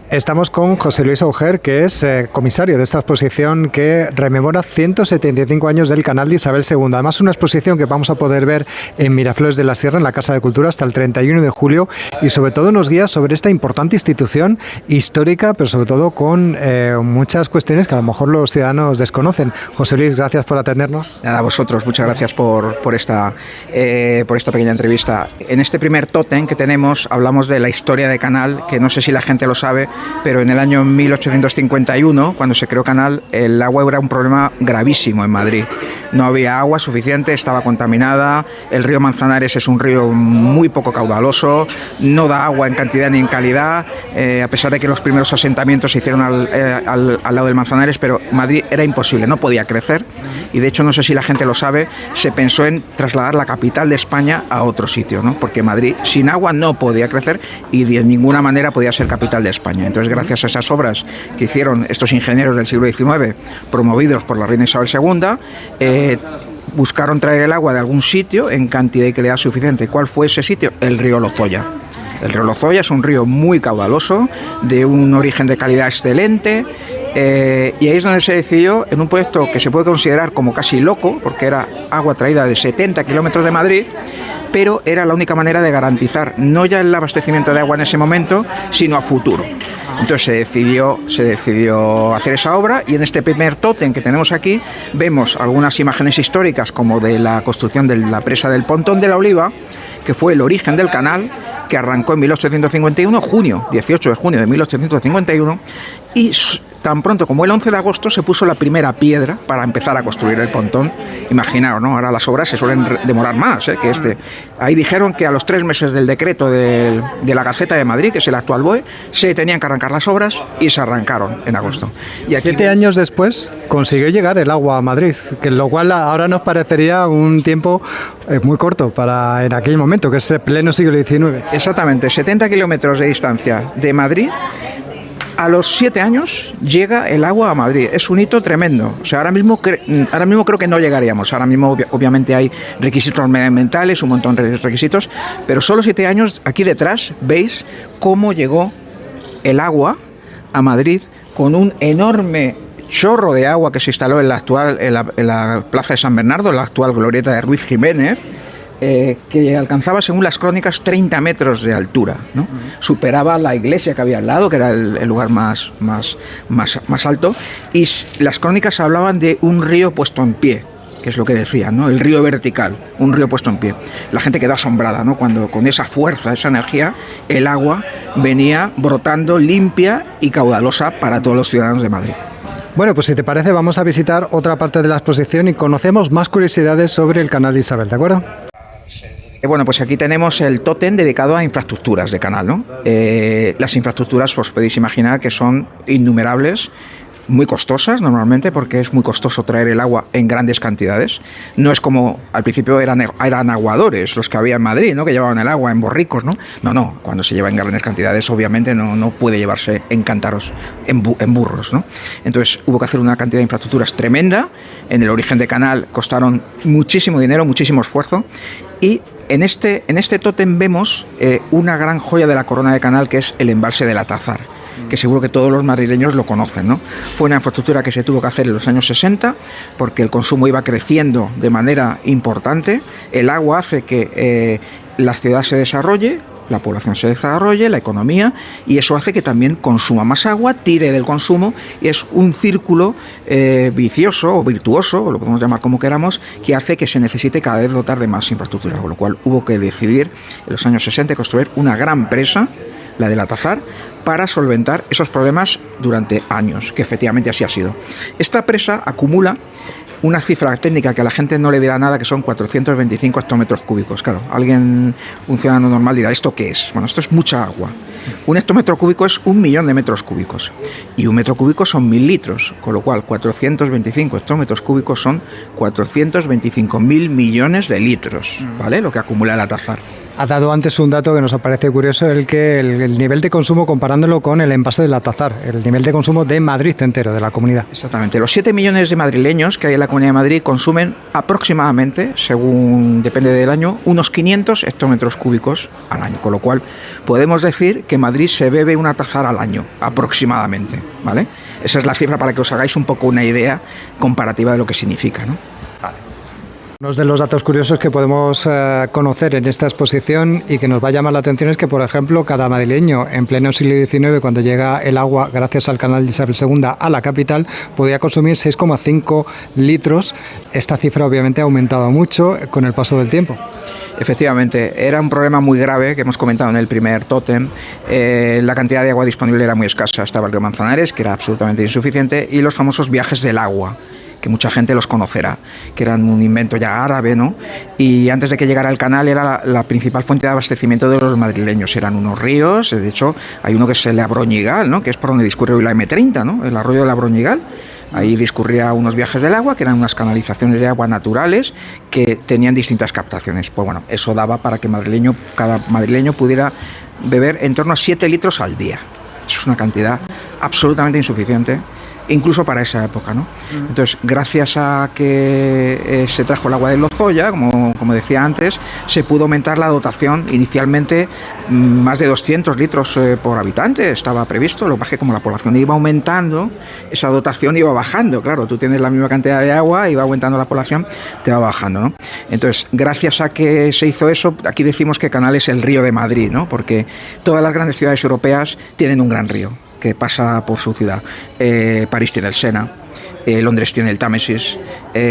Estamos con José Luis Auger, que es comisario de esta exposición que rememora 175 años del canal de Isabel II. Además, una exposición que vamos a poder ver en Miraflores de la Sierra, en la Casa de Cultura, hasta el 31 de julio, y sobre todo nos guía sobre esta importante institución histórica, pero sobre todo con muchas cuestiones que a lo mejor los ciudadanos desconocen. José Luis, gracias por atendernos. A vosotros, muchas gracias por esta pequeña entrevista. En este primer tótem que tenemos hablamos de la historia de Canal, que no sé si la gente lo sabe, pero en el año 1851, cuando se creó Canal, el agua era un problema gravísimo en Madrid. No había agua suficiente, estaba contaminada, el río Manzanares es un río muy poco caudaloso, no da agua en cantidad ni en calidad, a pesar de que los primeros asentamientos se hicieron al lado del Manzanares, pero Madrid era imposible, no podía crecer, y de hecho, no sé si la gente lo sabe, se pensó en trasladar la capital de España a otro sitio, ¿no? Porque Madrid sin agua no podía crecer y de ninguna manera podía ser capital de España. Entonces, gracias a esas obras que hicieron estos ingenieros del siglo XIX, promovidos por la reina Isabel II, buscaron traer el agua de algún sitio en cantidad y calidad suficiente. ¿Cuál fue ese sitio? El río Lozoya. El río Lozoya es un río muy caudaloso, de un origen de calidad excelente, y ahí es donde se decidió, en un proyecto que se puede considerar como casi loco, porque era agua traída de 70 kilómetros de Madrid, pero era la única manera de garantizar no ya el abastecimiento de agua en ese momento, sino a futuro. Entonces se decidió hacer esa obra, y en este primer tótem que tenemos aquí vemos algunas imágenes históricas, como de la construcción de la presa del Pontón de la Oliva, que fue el origen del canal, que arrancó en 1851, 18 de junio de 1851, y tan pronto como el 11 de agosto se puso la primera piedra para empezar a construir el pontón. Imaginaos, ¿no? Ahora las obras se suelen demorar más, que este. Ahí dijeron que a los 3 meses del decreto de la Gaceta de Madrid, que es el actual BOE, se tenían que arrancar las obras, y se arrancaron en agosto. Y aquí, 7 años después consiguió llegar el agua a Madrid, que lo cual ahora nos parecería un tiempo muy corto para en aquel momento, que es el pleno siglo XIX. Exactamente, 70 kilómetros de distancia de Madrid. A los 7 años llega el agua a Madrid. Es un hito tremendo. O sea, ahora mismo creo que no llegaríamos. Ahora mismo obviamente hay requisitos medioambientales, un montón de requisitos, pero solo 7 años. Aquí detrás veis cómo llegó el agua a Madrid, con un enorme chorro de agua que se instaló en la Plaza de San Bernardo, la actual glorieta de Ruiz Jiménez, que alcanzaba, según las crónicas, 30 metros de altura, ¿no? Superaba la iglesia que había al lado, que era el lugar más alto, y las crónicas hablaban de un río puesto en pie, que es lo que decían, ¿no? El río vertical, un río puesto en pie. La gente quedó asombrada, ¿no? Cuando con esa fuerza, esa energía, el agua venía brotando limpia y caudalosa para todos los ciudadanos de Madrid. Bueno, pues si te parece, vamos a visitar otra parte de la exposición y conocemos más curiosidades sobre el canal de Isabel, ¿de acuerdo? Bueno, pues aquí tenemos el tótem dedicado a infraestructuras de canal, ¿no? Las infraestructuras, os podéis imaginar que son innumerables, muy costosas normalmente, porque es muy costoso traer el agua en grandes cantidades. No es como al principio eran aguadores los que había en Madrid, ¿no? Que llevaban el agua en borricos, ¿no? No, cuando se lleva en grandes cantidades obviamente no puede llevarse en cántaros, en burros, ¿no? Entonces hubo que hacer una cantidad de infraestructuras tremenda. En el origen de canal costaron muchísimo dinero, muchísimo esfuerzo, y en este tótem vemos una gran joya de la corona de Canal, que es el embalse del Atazar, que seguro que todos los madrileños lo conocen, ¿no? Fue una infraestructura que se tuvo que hacer en los años 60 porque el consumo iba creciendo de manera importante. El agua hace que la ciudad se desarrolle, la población se desarrolle, la economía, y eso hace que también consuma más agua, tire del consumo, y es un círculo vicioso o virtuoso, o lo podemos llamar como queramos, que hace que se necesite cada vez dotar de más infraestructura, con lo cual hubo que decidir en los años 60 construir una gran presa, la del Atazar, para solventar esos problemas durante años, que efectivamente así ha sido. Esta presa acumula una cifra técnica que a la gente no le dirá nada, que son 425 hectómetros cúbicos. Claro, un ciudadano normal dirá, ¿esto qué es? Bueno, esto es mucha agua. Un hectómetro cúbico es 1 millón de metros cúbicos, y 1 metro cúbico son 1000 litros, con lo cual 425 hectómetros cúbicos son 425.000 millones de litros, ¿vale? Lo que acumula el Atazar. Ha dado antes un dato que nos parece curioso, el nivel de consumo comparándolo con el envase del Altazar, el nivel de consumo de Madrid entero, de la comunidad. Exactamente. Los 7 millones de madrileños que hay en la Comunidad de Madrid consumen aproximadamente, según depende del año, unos 500 hectómetros cúbicos al año. Con lo cual, podemos decir que Madrid se bebe un Altazar al año, aproximadamente, ¿vale? Esa es la cifra para que os hagáis un poco una idea comparativa de lo que significa, ¿no? Uno de los datos curiosos que podemos conocer en esta exposición y que nos va a llamar la atención es que, por ejemplo, cada madrileño en pleno siglo XIX, cuando llega el agua gracias al canal de Isabel II a la capital, podía consumir 6,5 litros. Esta cifra obviamente ha aumentado mucho con el paso del tiempo. Efectivamente, era un problema muy grave que hemos comentado en el primer tótem. La cantidad de agua disponible era muy escasa. Estaba el río Manzanares, que era absolutamente insuficiente, y los famosos viajes del agua, que mucha gente los conocerá, que eran un invento ya árabe, ¿no? Y antes de que llegara el canal era la principal fuente de abastecimiento de los madrileños. Eran unos ríos, de hecho hay uno que es el Abroñigal, ¿no? Que es por donde discurre hoy la M30, ¿no? El arroyo del Abroñigal. Ahí discurría unos viajes del agua, que eran unas canalizaciones de agua naturales que tenían distintas captaciones. Pues bueno, eso daba para que cada madrileño pudiera beber en torno a 7 litros al día. Eso es una cantidad absolutamente insuficiente, incluso para esa época, ¿no? Entonces, gracias a que se trajo el agua de Lozoya, como decía antes, se pudo aumentar la dotación. Inicialmente, más de 200 litros por habitante estaba previsto. Lo que pasa es que como la población iba aumentando, esa dotación iba bajando. Claro, tú tienes la misma cantidad de agua y va aumentando la población, te va bajando, ¿no? Entonces, gracias a que se hizo eso, aquí decimos que Canal es el río de Madrid, ¿no? Porque todas las grandes ciudades europeas tienen un gran río que pasa por su ciudad. París tiene el Sena, Londres tiene el Támesis,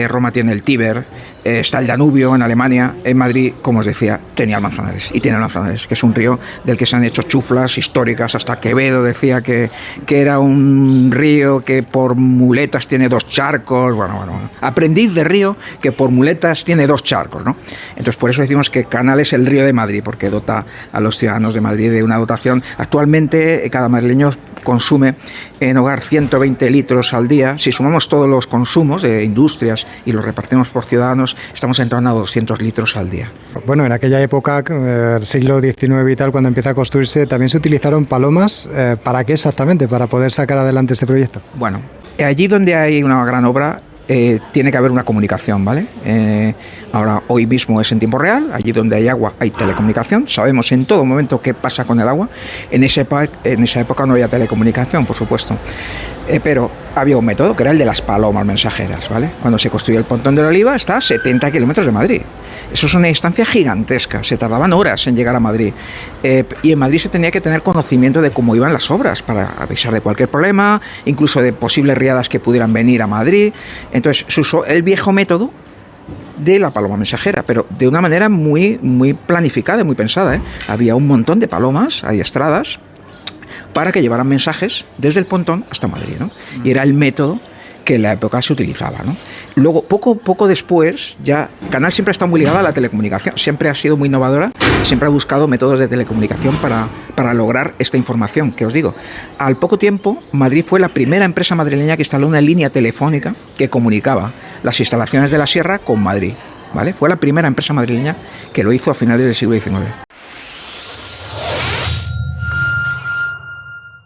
Roma tiene el Tíber, está el Danubio en Alemania. En Madrid, como os decía, tenía el Manzanares, y tiene el Manzanares, que es un río del que se han hecho chuflas históricas. Hasta Quevedo decía que era un río que por muletas tiene 2 charcos. Bueno, aprendiz de río que por muletas tiene 2 charcos, ¿no? Entonces, por eso decimos que Canal es el río de Madrid, porque dota a los ciudadanos de Madrid de una dotación. Actualmente, cada madrileño consume en hogar 120 litros al día. Si sumamos todos los consumos de industrias y los repartimos por ciudadanos, estamos en torno a 200 litros al día. Bueno, en aquella época, siglo XIX y tal, cuando empieza a construirse, también se utilizaron palomas. ¿Para qué exactamente? Para poder sacar adelante este proyecto. Bueno, allí donde hay una gran obra, tiene que haber una comunicación, ¿vale? Ahora, hoy mismo es en tiempo real. Allí donde hay agua hay telecomunicación. Sabemos en todo momento qué pasa con el agua. En esa época no había telecomunicación, por supuesto. Pero había un método que era el de las palomas mensajeras, ¿vale? Cuando se construyó el Pontón de la Oliva, está a 70 kilómetros de Madrid. Eso es una distancia gigantesca. Se tardaban horas en llegar a Madrid. Y en Madrid se tenía que tener conocimiento de cómo iban las obras para avisar de cualquier problema, incluso de posibles riadas que pudieran venir a Madrid. Entonces se usó el viejo método de la paloma mensajera, pero de una manera muy, muy planificada y muy pensada, ¿eh? Había un montón de palomas adiestradas para que llevaran mensajes desde el pontón hasta Madrid, ¿no? Y era el método que en la época se utilizaba, ¿no? Luego, poco después, ya Canal siempre ha estado muy ligada a la telecomunicación, siempre ha sido muy innovadora, siempre ha buscado métodos de telecomunicación para lograr esta información que os digo. Al poco tiempo, Madrid fue la primera empresa madrileña que instaló una línea telefónica que comunicaba las instalaciones de la Sierra con Madrid, ¿vale? Fue la primera empresa madrileña que lo hizo a finales del siglo XIX.